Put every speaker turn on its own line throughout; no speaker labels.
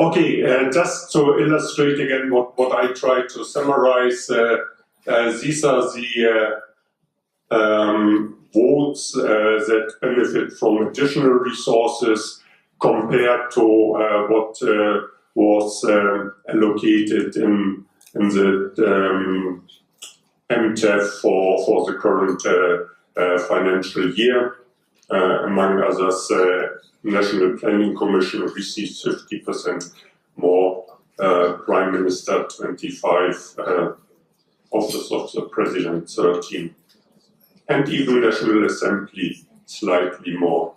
Okay, just to illustrate again what I tried to summarize, these are the votes that benefit from additional resources compared to what was allocated in the MTEF for the current financial year. Among others, National Planning Commission receives 50% more, Prime Minister 25, Office of the President 13, and even National Assembly slightly more.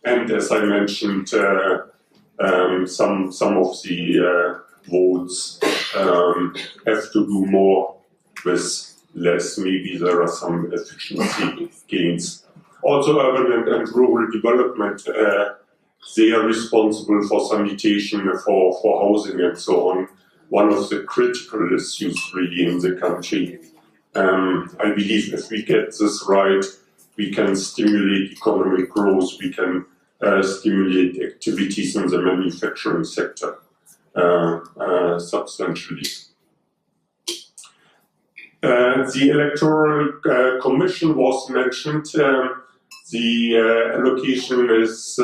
And as I mentioned, some of the votes have to do more with less. Maybe there are some efficiency gains. Also, urban and rural development, they are responsible for sanitation, for housing and so on. One of the critical issues really in the country. I believe if we get this right, we can stimulate economic growth, we can stimulate activities in the manufacturing sector substantially. The Electoral Commission was mentioned. The allocation is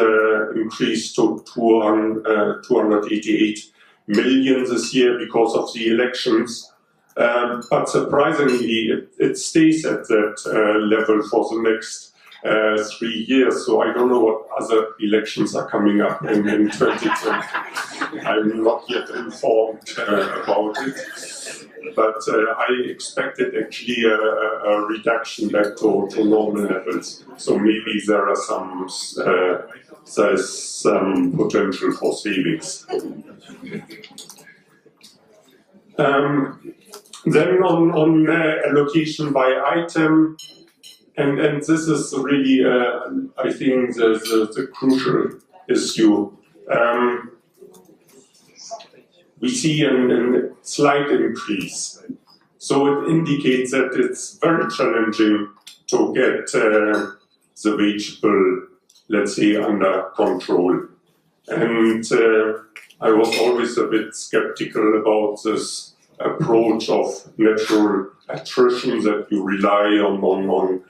increased to 288 million this year because of the elections. But surprisingly, it stays at that level for the next 3 years. So I don't know what other elections are coming up in 2020. I'm not yet informed about it. But I expected actually a reduction back to normal levels. So maybe there are there's some potential for savings. Then on allocation by item, and this is really, I think, the crucial issue. We see a slight increase. So it indicates that it's very challenging to get the wage bill, let's say, under control. And I was always a bit skeptical about this approach of natural attrition, that you rely on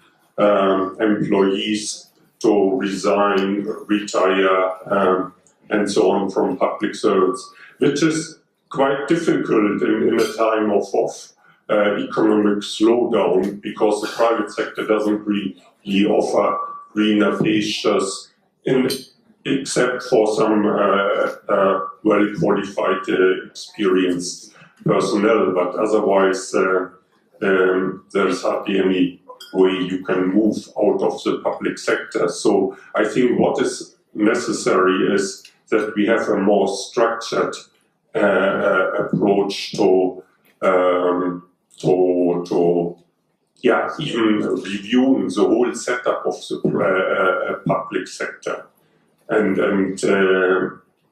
employees to resign, retire, and so on from public service, which is quite difficult in a time of economic slowdown, because the private sector doesn't really offer greener pastures, except for some well-qualified, experienced personnel, but otherwise there's hardly any way you can move out of the public sector. So I think what is necessary is that we have a more structured approach to even reviewing the whole setup of the public sector and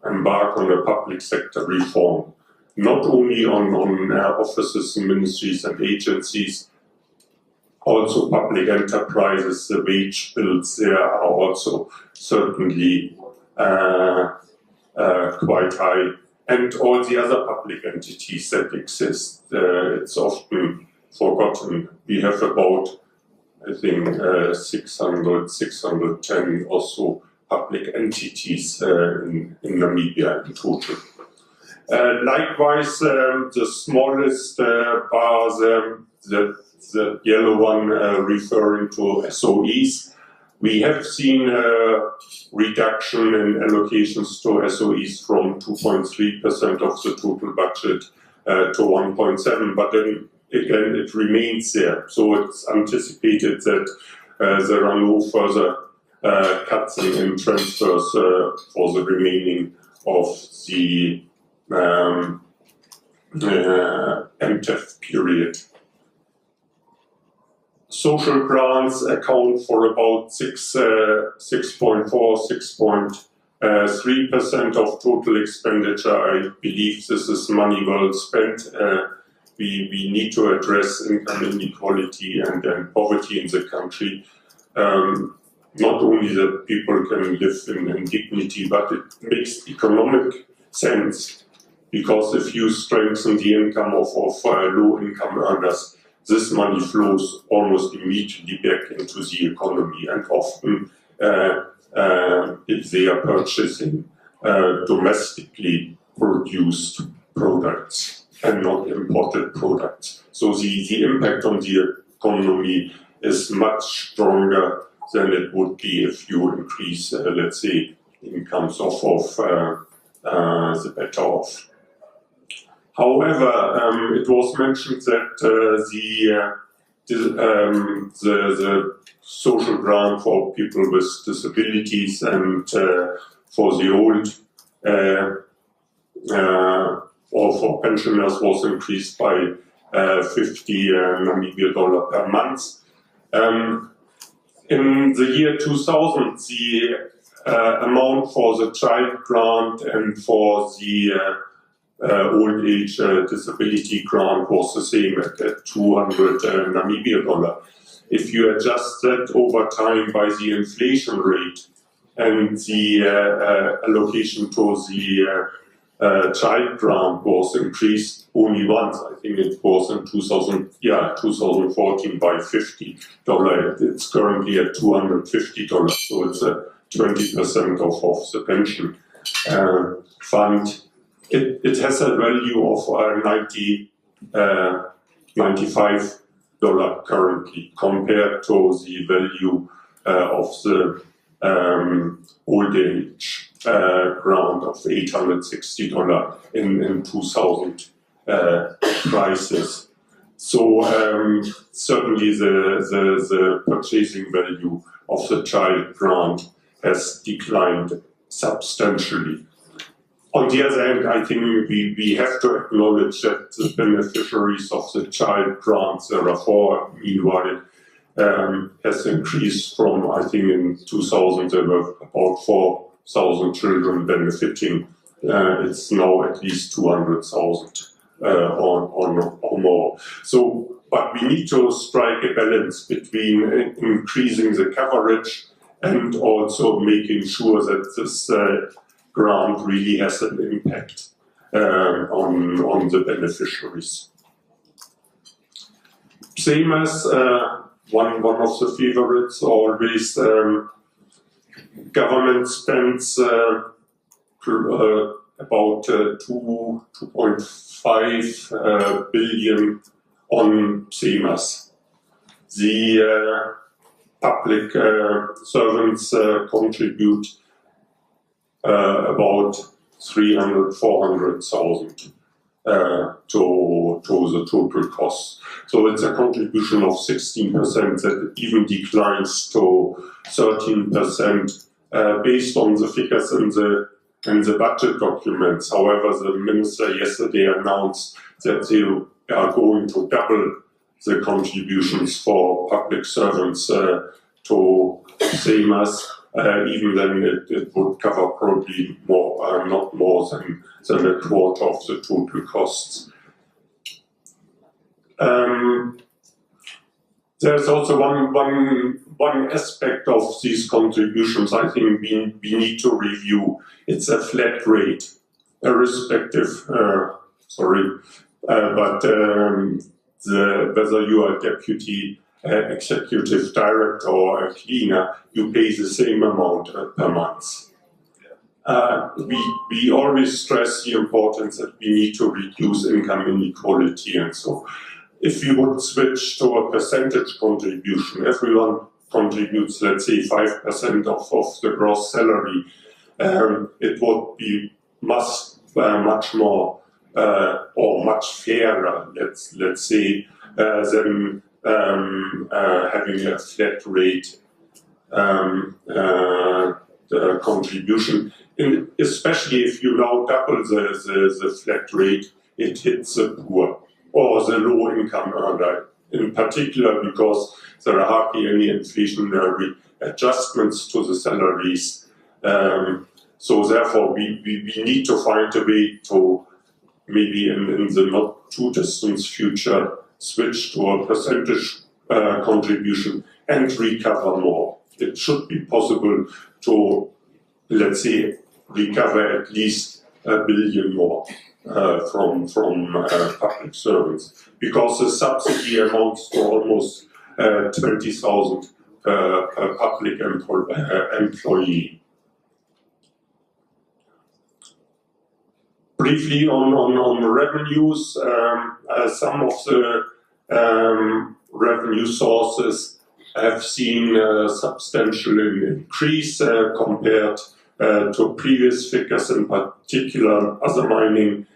embark on a public sector reform, not only on offices and ministries and agencies, also public enterprises. The wage bills there are also certainly quite high, and all the other public entities that exist. It's often forgotten. We have about, I think, 610 or so public entities in Namibia in total. Likewise, the smallest bars, the yellow one referring to SOEs, we have seen a reduction in allocations to SOEs from 2.3% of the total budget to 1.7%, but then again it remains there. So it's anticipated that there are no further cuts in transfers for the remaining of the MTEF period. Social grants account for about 6.3% of total expenditure. I believe this is money well spent. We need to address income inequality and poverty in the country. not only that people can live in dignity, but it makes economic sense, because if you strengthen the income of low-income earners, this money flows almost immediately back into the economy, and often if they are purchasing domestically produced products and not imported products. So the impact on the economy is much stronger than it would be if you increase, let's say, incomes of the better off. However, it was mentioned that the social grant for people with disabilities and for the old or for pensioners was increased by 50 Namibia dollar per month. In the year 2000, the amount for the child grant and for the old age disability grant was the same at 200 Namibia dollar. If you adjust that over time by the inflation rate and the allocation to the child grant was increased only once, I think it was in 2014 by $50. It's currently at $250, so it's 20% of the pension fund. It has a value of $95 currently, compared to the value of the old age grant of $860 in 2000 prices. So certainly the purchasing value of the child grant has declined substantially. On the other hand, I think we have to acknowledge that the beneficiaries of the child grants, there are four meanwhile, has increased from, I think in 2000 there were about 4,000 children benefiting. It's now at least 200,000 or more. So, but we need to strike a balance between increasing the coverage and also making sure that this grant really has an impact on the beneficiaries. Same as one of the favorites always, government spends about 2.5 billion on SEMAS. The public servants contribute about 400,000 to the total cost. So it's a contribution of 16% that even declines to 13% based on the figures in the budget documents. However, the minister yesterday announced that they are going to double the contributions for public servants to SEMAS. Even then it would cover probably more, not more than a quarter of the total costs. There's also one aspect of these contributions I think we need to review. It's a flat rate, irrespective, whether you are a deputy executive director or a cleaner, you pay the same amount per month. We always stress the importance that we need to reduce income inequality, and so if we would switch to a percentage contribution, everyone contributes, let's say, 5% of the gross salary, it would be much more or much fairer, let's say, than having a flat rate contribution. And especially if you now double the flat rate, it hits the poor or the low-income earner, in particular because there are hardly any inflationary adjustments to the salaries. So therefore, we need to find a way to maybe in the not too distant future switch to a percentage contribution and recover more. it should be possible to, let's say, recover at least $1 billion more from public servants, because the subsidy amounts to almost 20,000 per public employee. Briefly on revenues, some of the revenue sources have seen a substantial increase compared to previous figures, in particular other mining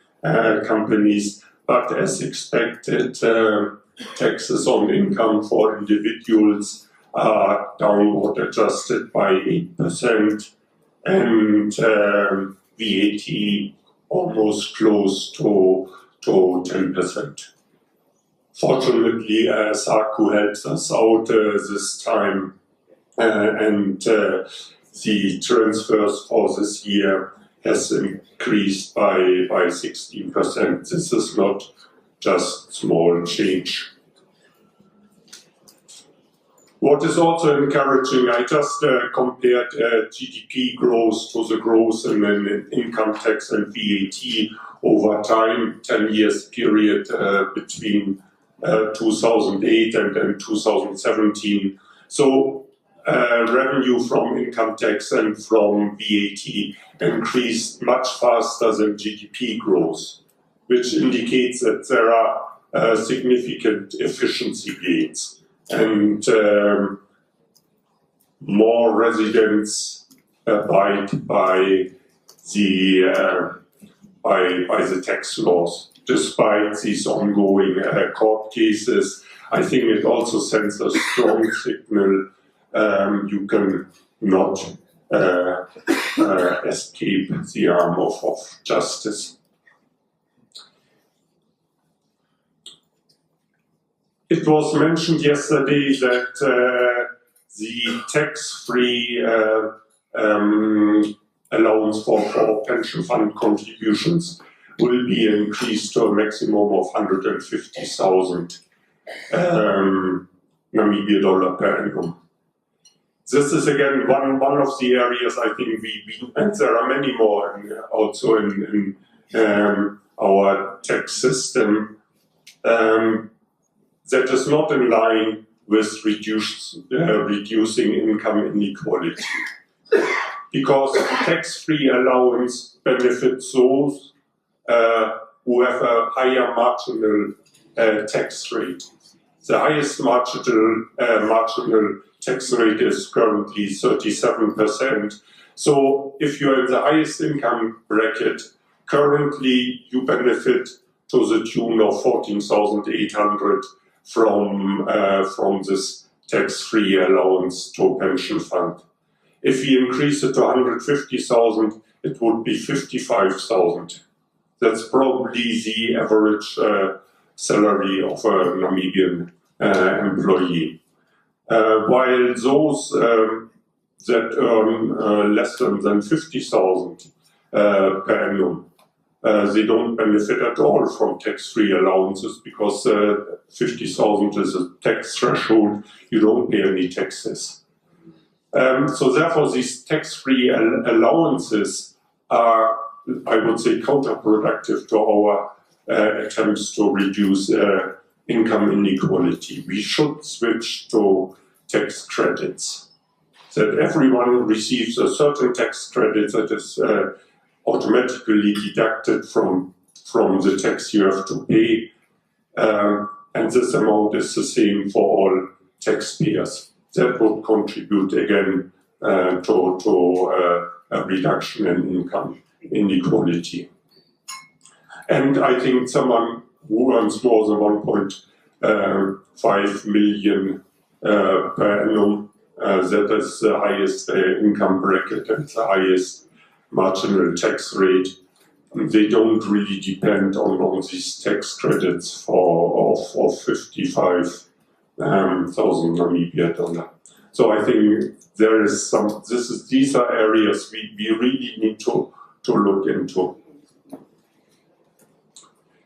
companies, but as expected, taxes on income for individuals are downward adjusted by 8%, and VAT almost close to 10%. Fortunately, SACU helps us out this time, and the transfers for this year has increased by 16%. This is not just small change. What is also encouraging, I just compared GDP growth to the growth in income tax and VAT over time, 10 years period between 2008 and 2017. So revenue from income tax and from VAT increased much faster than GDP growth, which indicates that there are significant efficiency gains. And more residents abide by the tax laws, despite these ongoing court cases. I think it also sends a strong signal you can not escape the arm of justice. It was mentioned yesterday that the tax-free allowance for pension fund contributions will be increased to a maximum of 150,000 Namibia dollar per annum. This is again one of the areas I think and there are many more also in our tax system that is not in line with reducing income inequality. Because tax-free allowance benefits those who have a higher marginal tax rate. The highest marginal tax rate is currently 37%. So if you're in the highest income bracket, currently you benefit to the tune of 14,800 from this tax-free allowance to pension fund. If we increase it to 150,000, it would be 55,000. That's probably the average salary of a Namibian employee. While those that earn less than 50,000 per annum, they don't benefit at all from tax-free allowances because 50,000 is a tax threshold. You don't pay any taxes. So therefore, these tax-free allowances are, I would say, counterproductive to our attempts to reduce income inequality. We should switch to tax credits, that everyone receives a certain tax credit that is automatically deducted from the tax you have to pay, and this amount is the same for all taxpayers. That would contribute again to a reduction in income inequality. And I think someone who earns more than 1.5 million per annum, that is the highest income bracket and the highest marginal tax rate. They don't really depend on these tax credits of 55,000 Namibia dollar. So I think there is these are areas we really need to look into.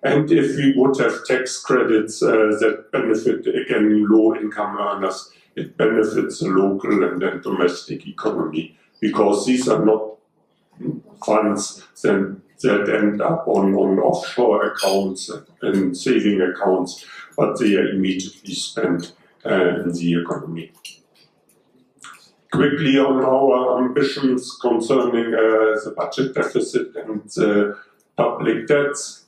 And if we would have tax credits that benefit again low income earners, it benefits the local and then domestic economy, because these are not funds that end up on offshore accounts and saving accounts, but they are immediately spent in the economy. Quickly on our ambitions concerning the budget deficit and the public debts.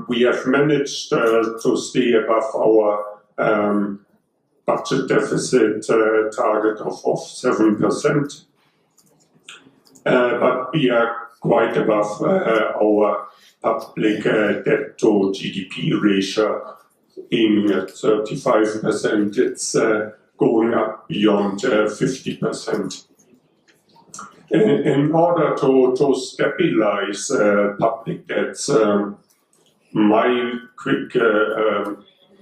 We have managed to stay above our budget deficit target of 7%, but we are quite above our public debt to GDP ratio, aiming at 35%. It's going up beyond 50%. In order to stabilize public debts, my quick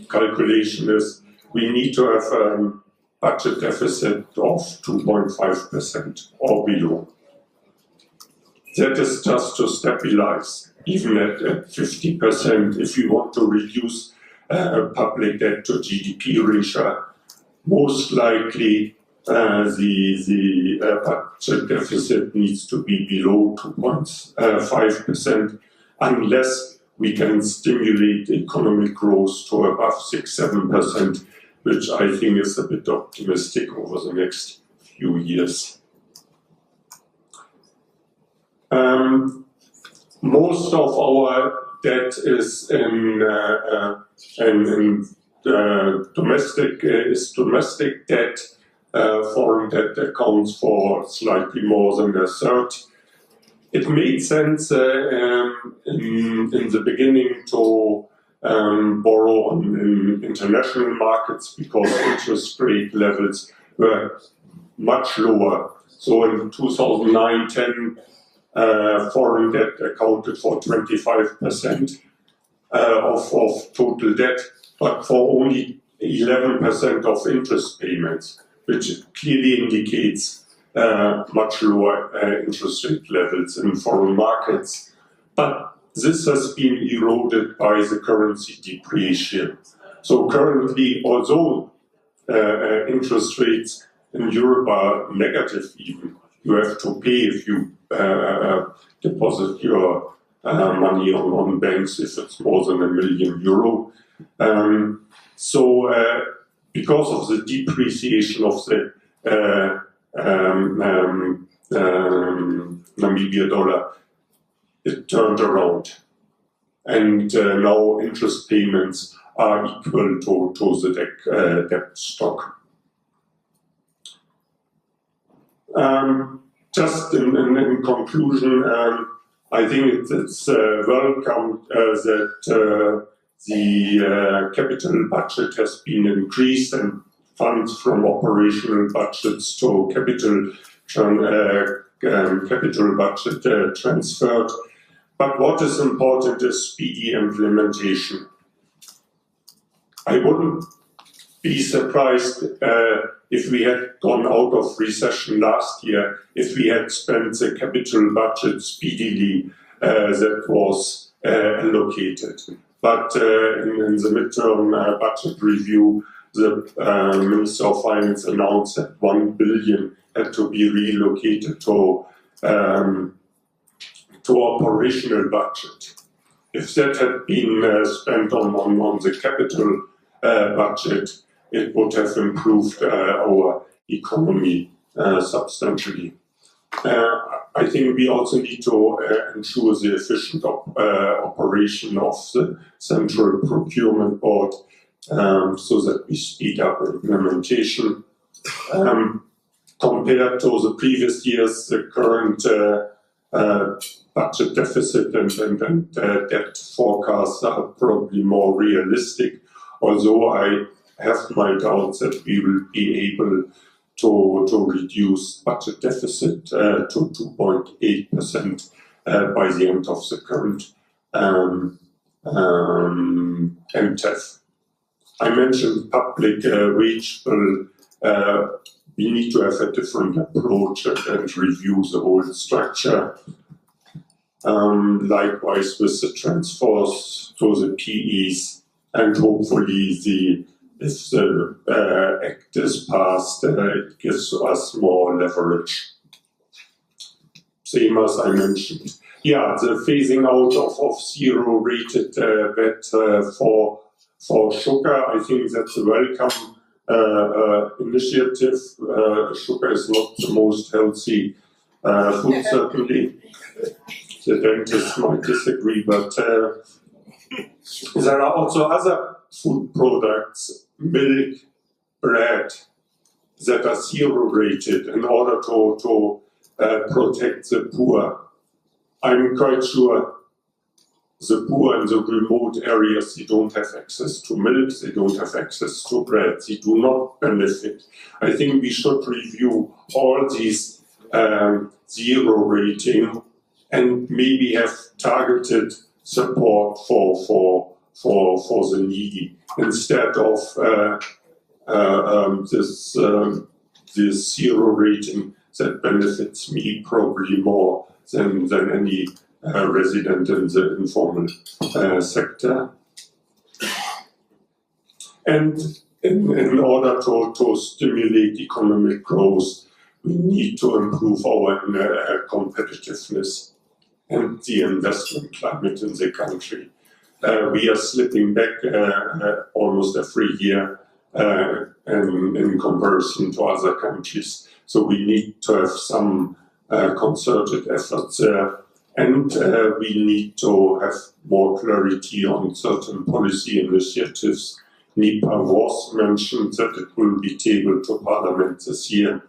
calculation is we need to have a budget deficit of 2.5% or below. That is just to stabilize, even at 50%. If you want to reduce public debt to GDP ratio, most likely the budget deficit needs to be below 2.5%, unless we can stimulate economic growth to above 6-7%, which I think is a bit optimistic over the next few years. Most of our debt is in domestic debt. Foreign debt accounts for slightly more than a third. It made sense in the beginning to borrow in international markets because interest rate levels were much lower. So in 2009-10, foreign debt accounted for 25% of total debt, but for only 11% of interest payments, which clearly indicates much lower interest rate levels in foreign markets. But this has been eroded by the currency depreciation. So currently, although interest rates in Europe are negative even, you have to pay if you deposit your money on banks if it's more than €1 million. Because of the depreciation of the Namibia dollar, it turned around. And now interest payments are equal to the debt stock. Just in conclusion, I think it's welcome that the capital budget has been increased and funds from operational budgets to capital budget transferred. But what is important is speedy implementation. I wouldn't be surprised if we had gone out of recession last year, if we had spent the capital budget speedily that was allocated. But in the midterm budget review, the Minister of Finance announced that 1 billion had to be relocated to operational budget. If that had been spent on the capital budget, it would have improved our economy substantially. I think we also need to ensure the efficient operation of the Central Procurement Board so that we speed up implementation. Compared to the previous years, the current budget deficit and debt forecasts are probably more realistic, although I have my doubts that we will be able to reduce budget deficit to 2.8% by the end of the current MTEF. I mentioned public wage bill. We need to have a different approach and review the whole structure. Likewise with the transfers to the PEs and hopefully the if the act is passed, it gives us more leverage. Same as I mentioned. Yeah, the phasing out of zero-rated VAT for sugar, I think that's a welcome initiative. Sugar is not the most healthy food, certainly. The dentists might disagree, but there are also other food products, milk, bread, that are zero-rated in order to protect the poor. I'm quite sure the poor in the remote areas, they don't have access to milk, they don't have access to bread, they do not benefit. I think we should review all these zero rating and maybe have targeted support for the needy instead of this zero rating that benefits me probably more than any resident in the informal sector. And in order to stimulate economic growth, we need to improve our competitiveness and the investment climate in the country. We are slipping back almost every year in comparison to other countries. So we need to have some concerted efforts there. And we need to have more clarity on certain policy initiatives. NEPA was mentioned that it will be tabled to Parliament this year,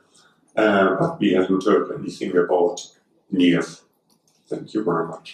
but we haven't heard anything about NEF. Thank you very much.